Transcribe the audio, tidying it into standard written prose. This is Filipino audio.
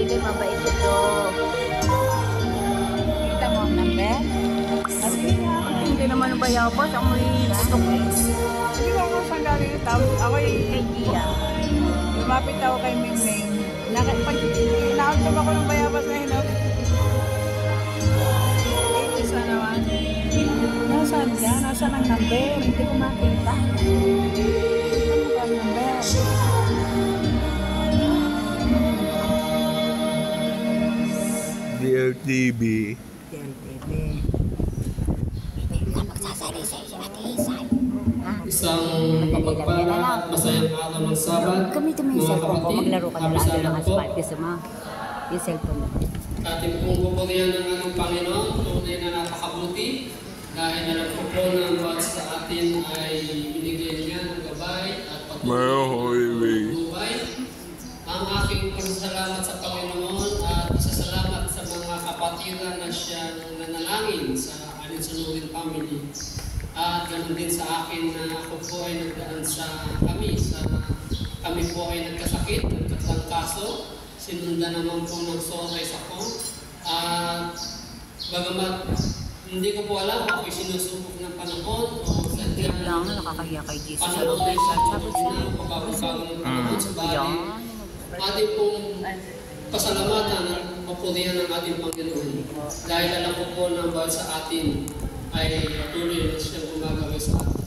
Sige, mabait ito. Kita mo ang number? Sige nga. Hindi naman ang bayabas. Ang may gusto ko. Hindi ko kung saan galing ito. Ako Kay Gia. lumapit ako kay Mingming. Pag inaantog ako ng bayabas na hinap. Isa naman. Nasaan ka? Nasaan ang number? Hindi ko makita. Ano ba ang number? DLTV. TLTV. Isang mapagpala at masayang araw ng Sabat. Gamitin mo yung cellphone ko. Maglaro ka nila ano ng asphalt. Gusto mo? Yung cellphone mo. Ating pong pupurihan ng ating Panginoon, tunay na napakabuti. Dahil alam ko po na ang bawat sa atin ay binigyan niya ng gabay at patubay. Ang aking pasasalamat sa Panginoon at pasasalamat sa mga kapatiran na siyang nanalangin sa Alinsunurin family. At ganoon din sa akin na ako po ay nagdaan sa kami po ay nagkasakit, nagkatrangkaso. Sinundan naman po ng sorais ako. At bagamat hindi ko po alam kung ako'y sinusubok ng panahon o Yan lang, nakakahiya kay Jesus. panahon ay Sabi siya. pagbabago ng panahon sa bagay. Ating pong pasalamatan at papurihan ng ating Panginoon. Dahil alam ko po na bawat sa atin ay tuloy na siyang gumagawa sa atin.